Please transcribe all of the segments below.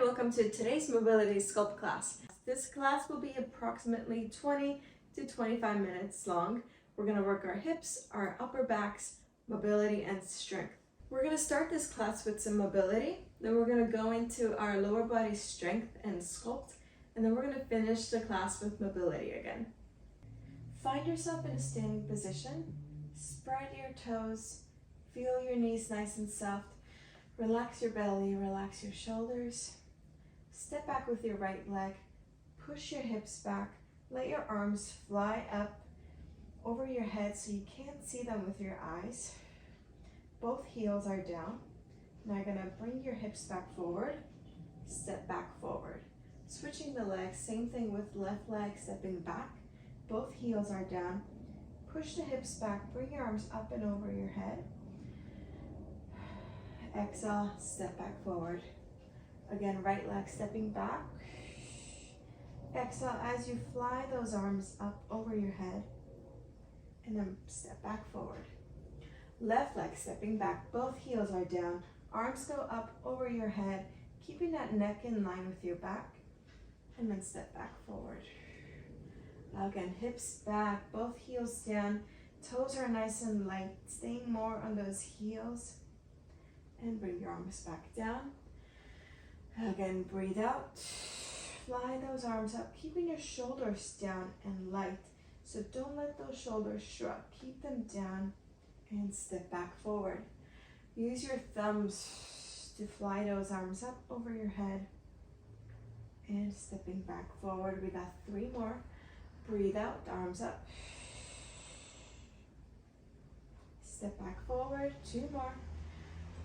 welcome to today's Mobility Sculpt class. This class will be approximately 20 to 25 minutes long. We're going to work our hips, our upper backs, mobility, and strength. We're going to start this class with some mobility, then we're going to go into our lower body strength and sculpt, and then we're going to finish the class with mobility again. Find yourself in a standing position, spread your toes, feel your knees nice and soft. Relax your belly, relax your shoulders. Step back with your right leg. Push your hips back. Let your arms fly up over your head so you can't see them with your eyes. Both heels are down. Now you're gonna bring your hips back forward. Step back forward. Switching the legs, same thing with left leg stepping back. Both heels are down. Push the hips back, bring your arms up and over your head. Exhale, step back forward. Again, right leg stepping back. Exhale as you fly those arms up over your head. And then step back forward. Left leg stepping back, both heels are down. Arms go up over your head, keeping that neck in line with your back. And then step back forward. Again, hips back, both heels down. Toes are nice and light, staying more on those heels. And bring your arms back down. Again, breathe out. Fly those arms up, keeping your shoulders down and light. So don't let those shoulders shrug. Keep them down and step back forward. Use your thumbs to fly those arms up over your head. And stepping back forward. We got 3 more. Breathe out, arms up. Step back forward, 2 more.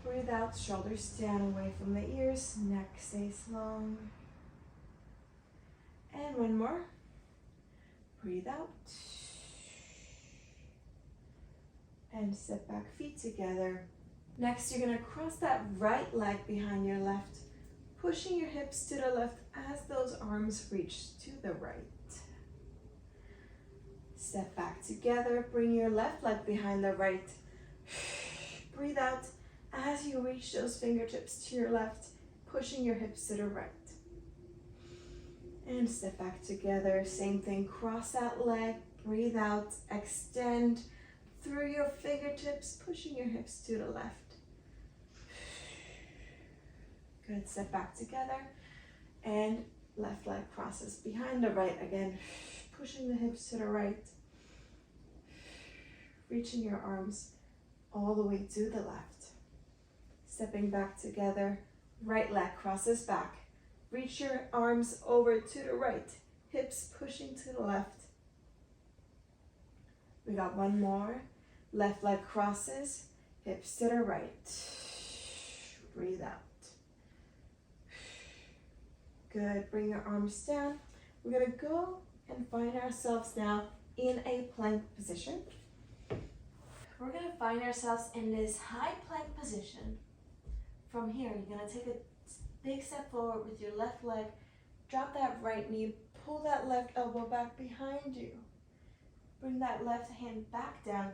Breathe out, shoulders down away from the ears, neck stays long. And 1 more. Breathe out. And step back, feet together. Next, you're gonna cross that right leg behind your left, pushing your hips to the left as those arms reach to the right. Step back together, bring your left leg behind the right. Breathe out. As you reach those fingertips to your left, pushing your hips to the right. And step back together, same thing, cross that leg, breathe out, extend through your fingertips, pushing your hips to the left. Good, step back together, and left leg crosses behind the right again, pushing the hips to the right, reaching your arms all the way to the left. Stepping back together, right leg crosses back. Reach your arms over to the right, hips pushing to the left. We got 1 more. Left leg crosses, hips to the right. Breathe out. Good, bring your arms down. We're gonna go and find ourselves now in a plank position. We're gonna find ourselves in this high plank position. From here, you're gonna take a big step forward with your left leg, drop that right knee, pull that left elbow back behind you. Bring that left hand back down,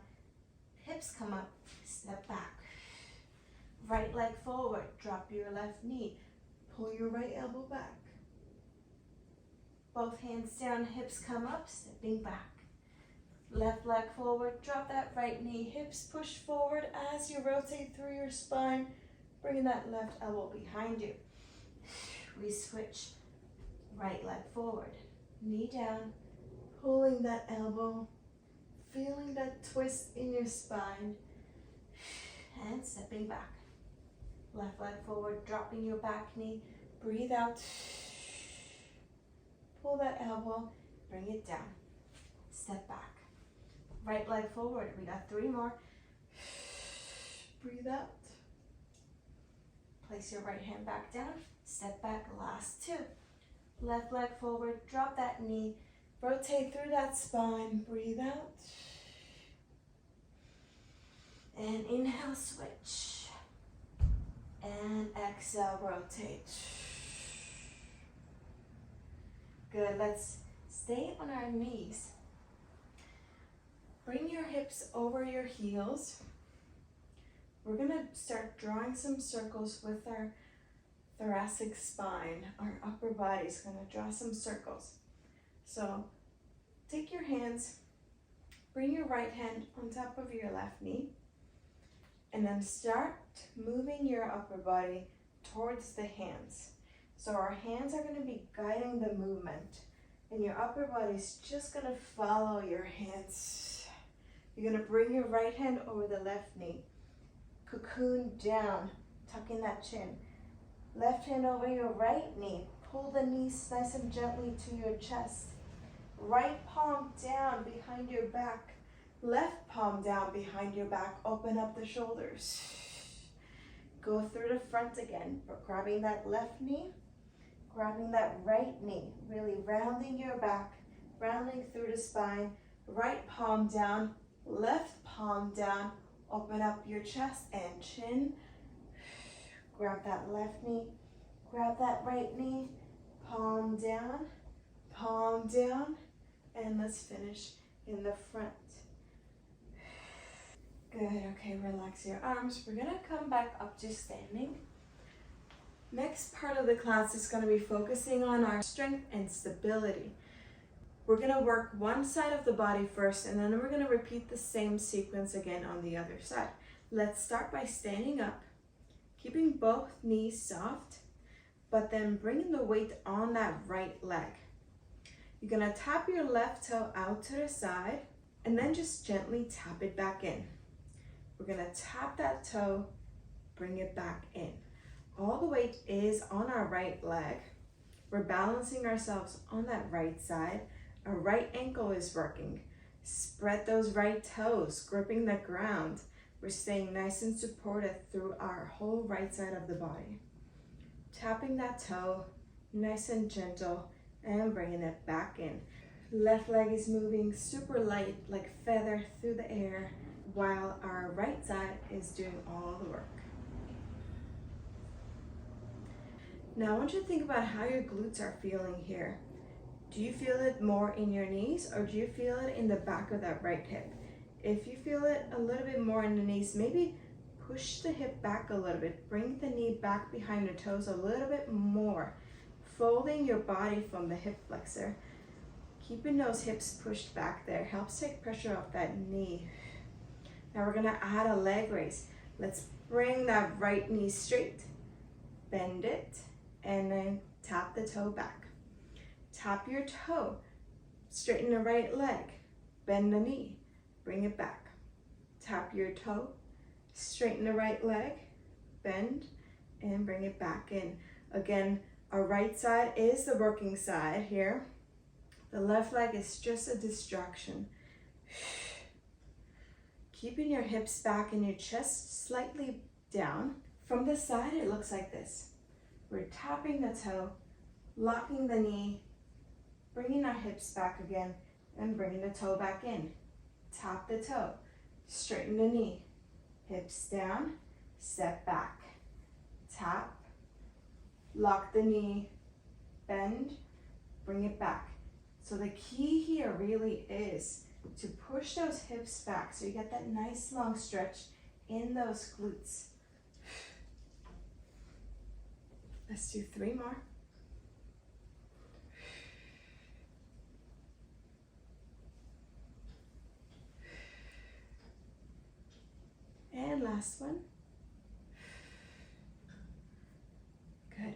hips come up, step back. Right leg forward, drop your left knee, pull your right elbow back. Both hands down, hips come up, stepping back. Left leg forward, drop that right knee, hips push forward as you rotate through your spine. Bringing that left elbow behind you. We switch. Right leg forward. Knee down. Pulling that elbow. Feeling that twist in your spine. And stepping back. Left leg forward. Dropping your back knee. Breathe out. Pull that elbow. Bring it down. Step back. Right leg forward. We got 3 more. Breathe out. Place your right hand back down, step back, last 2. Left leg forward, drop that knee, rotate through that spine, breathe out. And inhale, switch. And exhale, rotate. Good, let's stay on our knees. Bring your hips over your heels. We're gonna start drawing some circles with our thoracic spine, our upper body is going to draw some circles. So take your hands, bring your right hand on top of your left knee, and then start moving your upper body towards the hands. So our hands are going to be guiding the movement, and your upper body is just going to follow your hands. You're going to bring your right hand over the left knee, cocoon down, tucking that chin. Left hand over your right knee, pull the knees nice and gently to your chest. Right palm down behind your back, left palm down behind your back, open up the shoulders. Go through the front again, grabbing that left knee, grabbing that right knee, really rounding your back, rounding through the spine, right palm down, left palm down, open up your chest and chin. Grab that left knee, grab that right knee, palm down, and let's finish in the front. Good, okay, relax your arms. We're gonna come back up to standing. Next part of the class is gonna be focusing on our strength and stability. We're gonna work one side of the body first, and then we're gonna repeat the same sequence again on the other side. Let's start by standing up, keeping both knees soft, but then bringing the weight on that right leg. You're gonna tap your left toe out to the side, and then just gently tap it back in. We're gonna tap that toe, bring it back in. All the weight is on our right leg. We're balancing ourselves on that right side. Our right ankle is working. Spread those right toes, gripping the ground. We're staying nice and supported through our whole right side of the body. Tapping that toe, nice and gentle, and bringing it back in. Left leg is moving super light, like feather through the air, while our right side is doing all the work. Now I want you to think about how your glutes are feeling here. Do you feel it more in your knees, or do you feel it in the back of that right hip? If you feel it a little bit more in the knees, maybe push the hip back a little bit. Bring the knee back behind the toes a little bit more. Folding your body from the hip flexor. Keeping those hips pushed back there helps take pressure off that knee. Now we're gonna add a leg raise. Let's bring that right knee straight. Bend it, and then tap the toe back. Tap your toe. Straighten the right leg. Bend the knee. Bring it back. Tap your toe, straighten the right leg, bend, and bring it back in. Again, our right side is the working side here. The left leg is just a distraction. Keeping your hips back and your chest slightly down. From the side, it looks like this. We're tapping the toe, locking the knee, bringing our hips back again, and bringing the toe back in. Tap the toe, straighten the knee, hips down, step back, tap, lock the knee, bend, bring it back. So the key here really is to push those hips back so you get that nice long stretch in those glutes. Let's do 3 more. And last one. Good.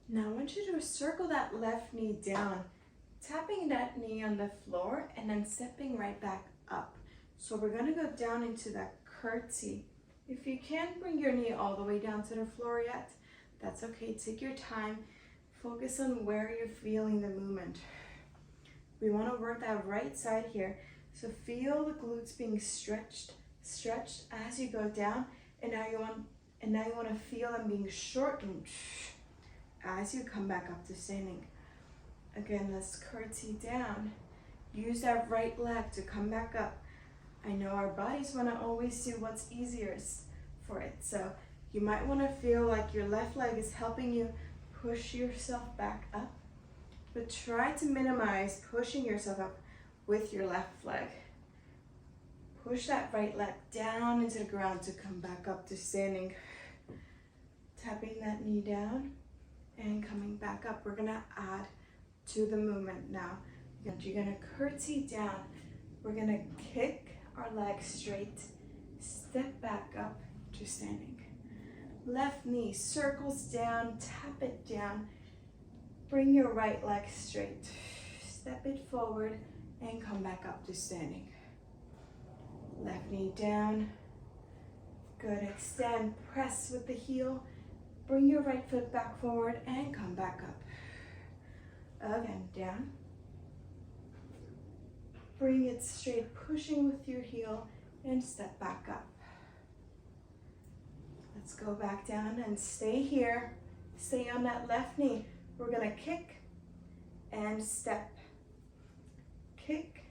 Now I want you to circle that left knee down, tapping that knee on the floor and then stepping right back up. So we're gonna go down into that curtsy. If you can't bring your knee all the way down to the floor yet, that's okay. Take your time. Focus on where you're feeling the movement. We wanna work that right side here. So feel the glutes being stretched as you go down, and now you want to feel them being shortened as you come back up to standing. Again, let's curtsy down. Use that right leg to come back up. I know our bodies want to always do what's easiest for it, so you might want to feel like your left leg is helping you push yourself back up, but try to minimize pushing yourself up with your left leg. Push that right leg down into the ground to come back up to standing. tapping that knee down and coming back up. We're gonna add to the movement now. You're gonna curtsy down. We're gonna kick our legs straight, step back up to standing. Left knee circles down, tap it down. Bring your right leg straight. Step it forward and come back up to standing. Left knee down. Good, extend, press with the heel. Bring your right foot back forward and come back up. Again, down. Bring it straight, pushing with your heel and step back up. Let's go back down and stay here. Stay on that left knee. We're gonna kick and step. Kick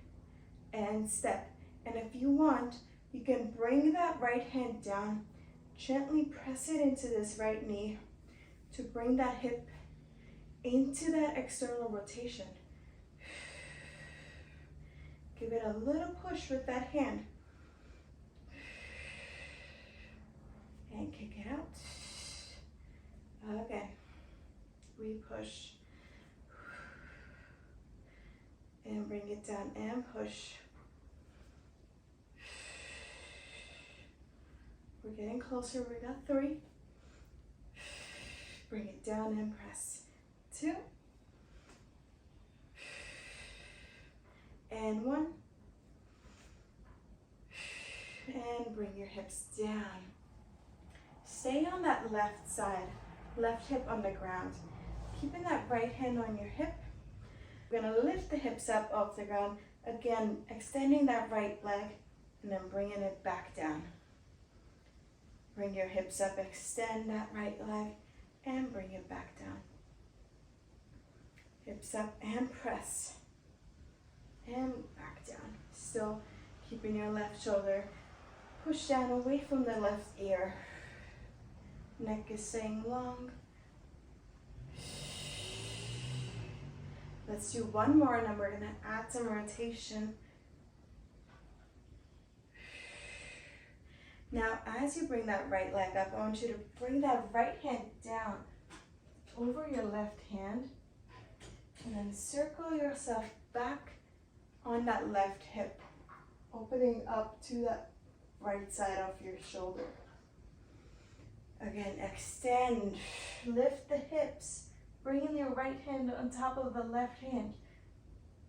and step. And if you want, you can bring that right hand down, gently press it into this right knee to bring that hip into that external rotation. Give it a little push with that hand. And kick it out. Again, we push. And bring it down and push. We're getting closer, we got 3. Bring it down and press. 2. And 1. And bring your hips down. Stay on that left side, left hip on the ground. Keeping that right hand on your hip. We're gonna lift the hips up off the ground. Again, extending that right leg and then bringing it back down. Bring your hips up, extend that right leg and bring it back down. Hips up and press. And back down. Still keeping your left shoulder pushed down away from the left ear. Neck is staying long. Let's do one more and then we're gonna add some rotation. Now, as you bring that right leg up, I want you to bring that right hand down over your left hand and then circle yourself back on that left hip, opening up to that right side of your shoulder. Again, extend, lift the hips, bringing your right hand on top of the left hand.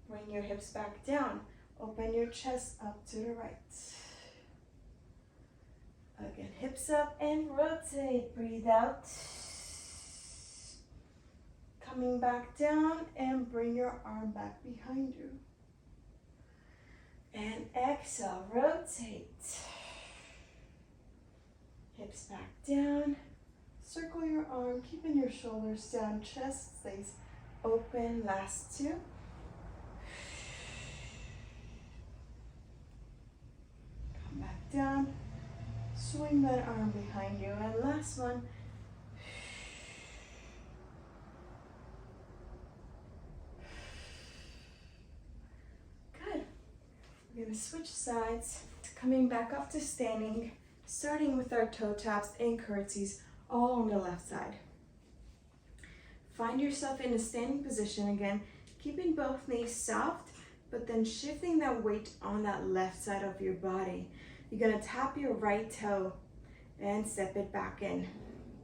Bring your hips back down, open your chest up to the right. Again, hips up and rotate, breathe out. Coming back down and bring your arm back behind you. And exhale, rotate. Hips back down. Circle your arm, keeping your shoulders down, chest stays open. Last 2. Come back down. Swing that arm behind you. And last one. Good. We're going to switch sides. Coming back up to standing. Starting with our toe taps and curtsies, all on the left side. Find yourself in a standing position again, keeping both knees soft, but then shifting that weight on that left side of your body. You're gonna tap your right toe and step it back in.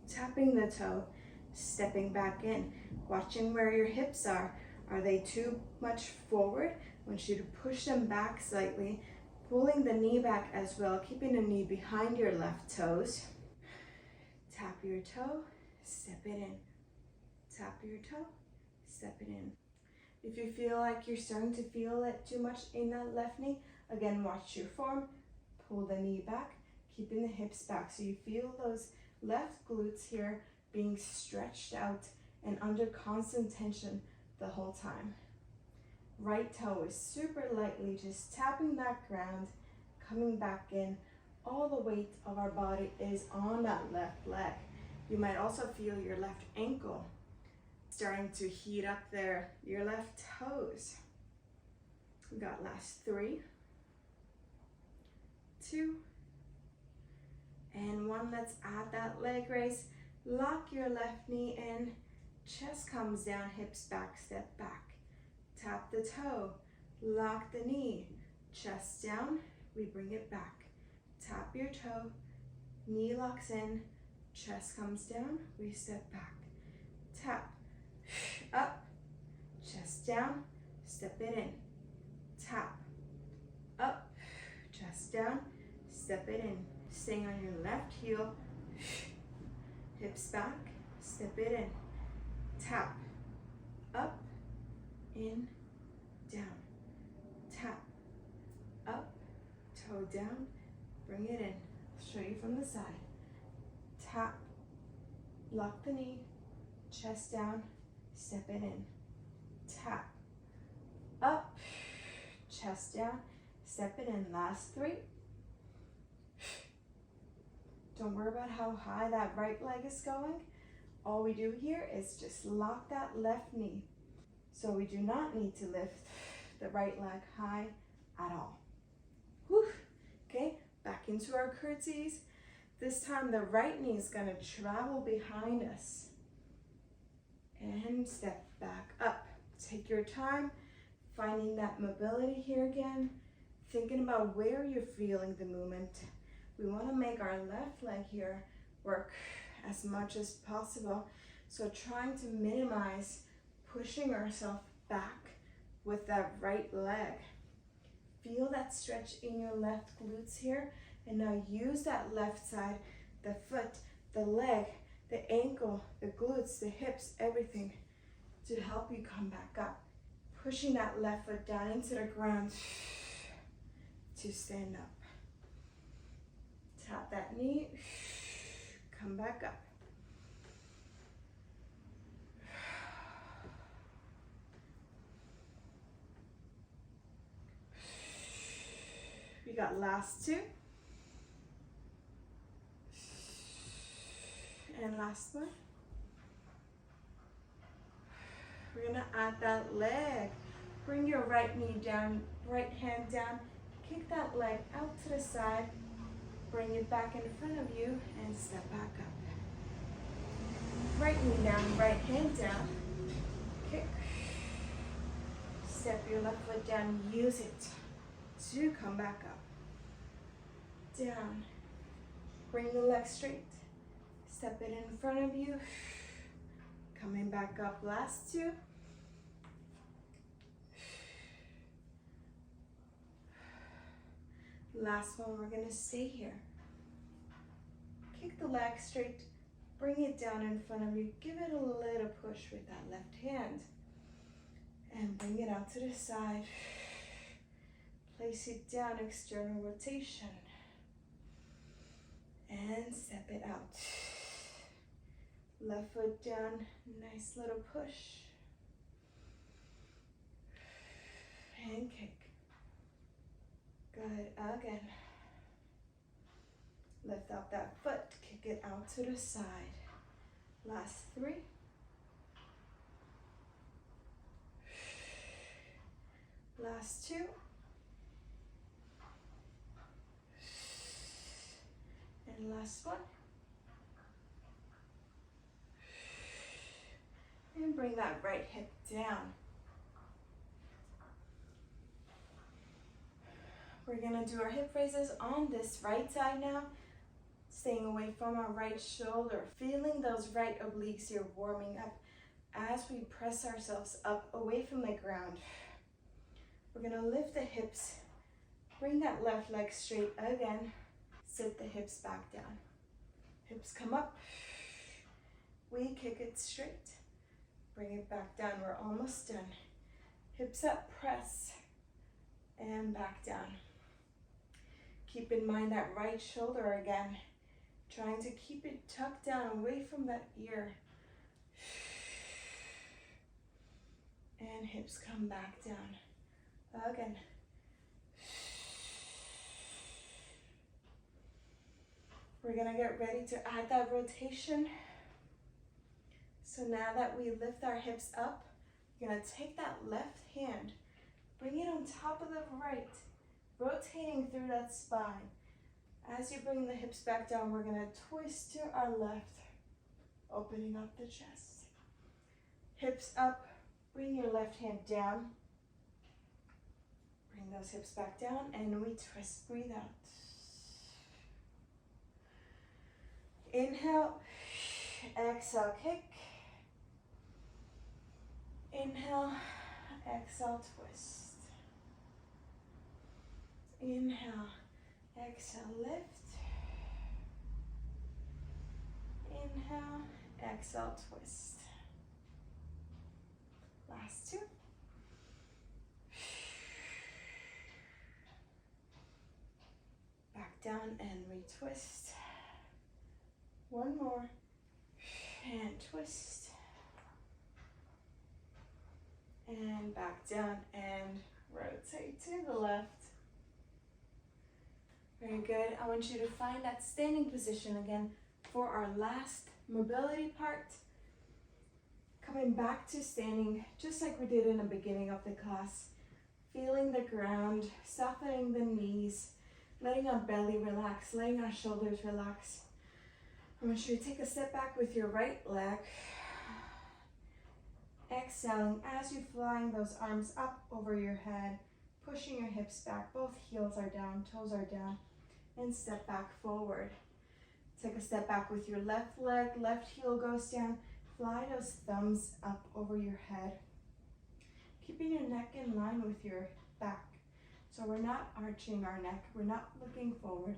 Tapping the toe, stepping back in. Watching where your hips are. Are they too much forward? I want you to push them back slightly. Pulling the knee back as well, keeping the knee behind your left toes. Tap your toe, step it in. Tap your toe, step it in. If you feel like you're starting to feel it too much in that left knee, again, watch your form. Pull the knee back, keeping the hips back. So you feel those left glutes here being stretched out and under constant tension the whole time. Right toe is super lightly just tapping that ground, coming back in. All the weight of our body is on that left leg. You might also feel your left ankle starting to heat up there, your left toes. We got last 3, 2, and 1. Let's add that leg raise. Lock your left knee in, chest comes down, hips back, step back. Tap the toe, lock the knee, chest down, we bring it back. Tap your toe, knee locks in, chest comes down, we step back. Tap, up, chest down, step it in. Tap, up, chest down, step it in. Staying on your left heel, hips back, step it in. Tap, up, in, down. Tap, up, toe down, bring it in. I'll show you from the side. Tap, lock the knee, chest down, step it in. Tap, up, chest down, step it in. Last 3. Don't worry about how high that right leg is going. All we do here is just lock that left knee. So we do not need to lift the right leg high at all. Whew. Okay, back into our curtsies. This time the right knee is gonna travel behind us. And step back up. Take your time, finding that mobility here again. Thinking about where you're feeling the movement. We wanna make our left leg here work as much as possible. So trying to minimize pushing ourselves back with that right leg. Feel that stretch in your left glutes here. And now use that left side, the foot, the leg, the ankle, the glutes, the hips, everything to help you come back up. Pushing that left foot down into the ground to stand up. Tap that knee, come back up. We got last 2. And last one. We're gonna add that leg. Bring your right knee down, right hand down. Kick that leg out to the side. Bring it back in front of you and step back up. Right knee down, right hand down. Kick. Step your left foot down. Use it to come back up. Down. Bring the leg straight. Step it in front of you. Coming back up, last 2. Last one, we're gonna stay here. Kick the leg straight, bring it down in front of you. Give it a little push with that left hand. And bring it out to the side. Place it down, external rotation. And step it out. Left foot down, nice little push. And kick. Good, again. Lift up that foot, kick it out to the side. Last 3. Last 2. And last one. And bring that right hip down. We're gonna do our hip raises on this right side now. Staying away from our right shoulder. Feeling those right obliques here warming up as we press ourselves up away from the ground. We're gonna lift the hips. Bring that left leg straight again. Sit the hips back down. Hips come up. We kick it straight. Bring it back down, we're almost done. Hips up, press, and back down. Keep in mind that right shoulder again. Trying to keep it tucked down away from that ear. And hips come back down. Again. We're gonna get ready to add that rotation. So now that we lift our hips up, we're gonna take that left hand, bring it on top of the right, rotating through that spine. As you bring the hips back down, we're gonna twist to our left. opening up the chest. Hips up, bring your left hand down. Bring those hips back down and we twist, breathe out. Inhale, exhale, kick. Inhale, exhale, twist. Inhale, exhale, lift. Inhale, exhale, twist. Last two. Back down and retwist. One more. And twist. And back down and rotate to the left. Very good. I want you to find that standing position again for our last mobility part. Coming back to standing just like we did in the beginning of the class. Feeling the ground, softening the knees, letting our belly relax, letting our shoulders relax. I want you to take a step back with your right leg. Exhaling as you're flying those arms up over your head, pushing your hips back, both heels are down, toes are down, and step back forward. Take a step back with your left leg, left heel goes down, fly those thumbs up over your head, keeping your neck in line with your back. So we're not arching our neck, we're not looking forward,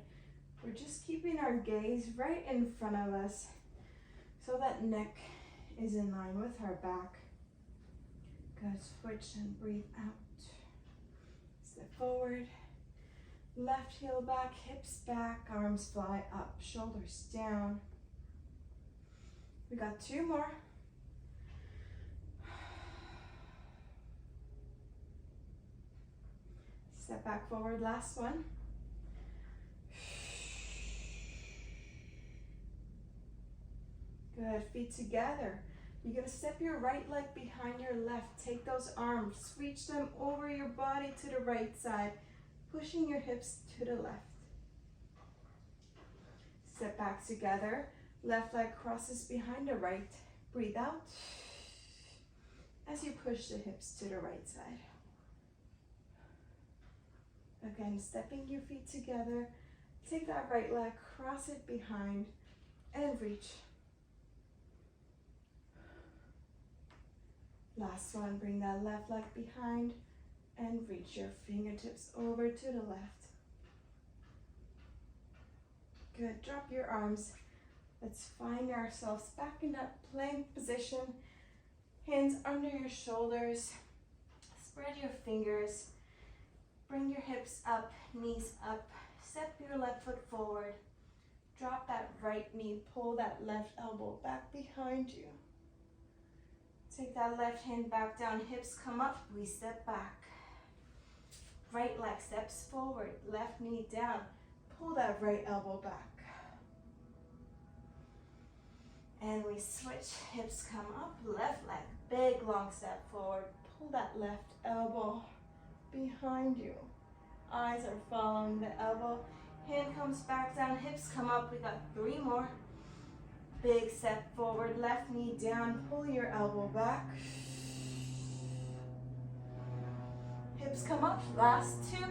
we're just keeping our gaze right in front of us so that neck is in line with our back. Good, switch and breathe out. Step forward, left heel back, hips back, arms fly up, shoulders down. We got two more. Step back forward, last one. Good, feet together. You're gonna step your right leg behind your left. Take those arms, reach them over your body to the right side, pushing your hips to the left. Step back together. Left leg crosses behind the right. Breathe out as you push the hips to the right side. Again, stepping your feet together. Take that right leg, cross it behind, and reach. Last one, bring that left leg behind and reach your fingertips over to the left. Good, drop your arms. Let's find ourselves back in that plank position. Hands under your shoulders. Spread your fingers. Bring your hips up, knees up. Step your left foot forward. Drop that right knee. Pull that left elbow back behind you. Take that left hand back down, hips come up, we step back. Right leg steps forward, left knee down, pull that right elbow back. And we switch, hips come up, left leg, big long step forward, pull that left elbow behind you. Eyes are following the elbow, hand comes back down, hips come up, we got three more. Big step forward, left knee down, pull your elbow back. Hips come up, last two.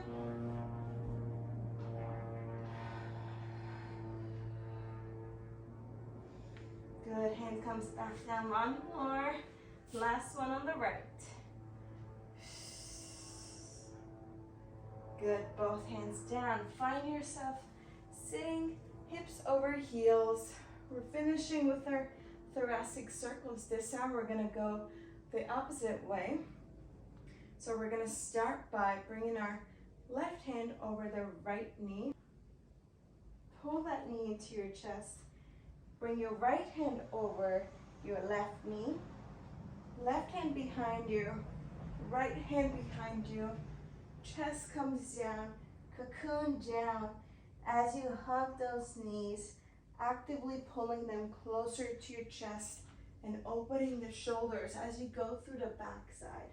Good, hand comes back down, one more. Last one on the right. Good, both hands down. Find yourself sitting, hips over heels. We're finishing with our thoracic circles. This time we're gonna go the opposite way. So we're gonna start by bringing our left hand over the right knee. Pull that knee into your chest. Bring your right hand over your left knee. Left hand behind you, right hand behind you. Chest comes down, cocoon down. As you hug those knees, actively pulling them closer to your chest and opening the shoulders as you go through the back side.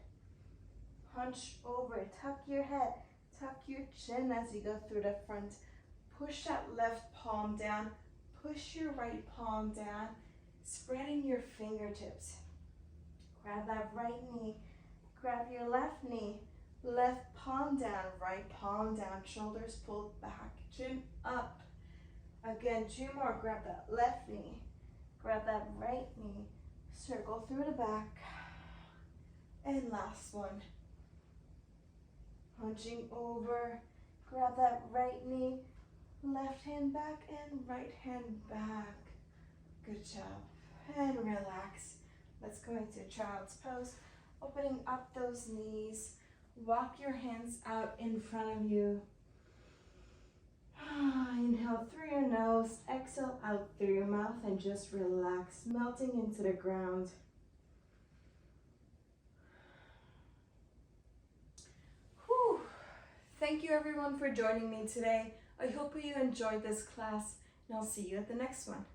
Hunch over, tuck your head, tuck your chin as you go through the front. Push that left palm down, push your right palm down. Spreading your fingertips. Grab that right knee. Grab your left knee. Left palm down, right palm down. Shoulders pulled back. Chin up. Again, 2 more. Grab that left knee. Grab that right knee. Circle through the back. And last one. Hunching over. Grab that right knee. Left hand back and right hand back. Good job. And relax. Let's go into child's pose. Opening up those knees. Walk your hands out in front of you. Inhale through your nose. Exhale out through your mouth and just relax, melting into the ground. Whew. Thank you everyone for joining me today. I hope you enjoyed this class and I'll see you at the next one.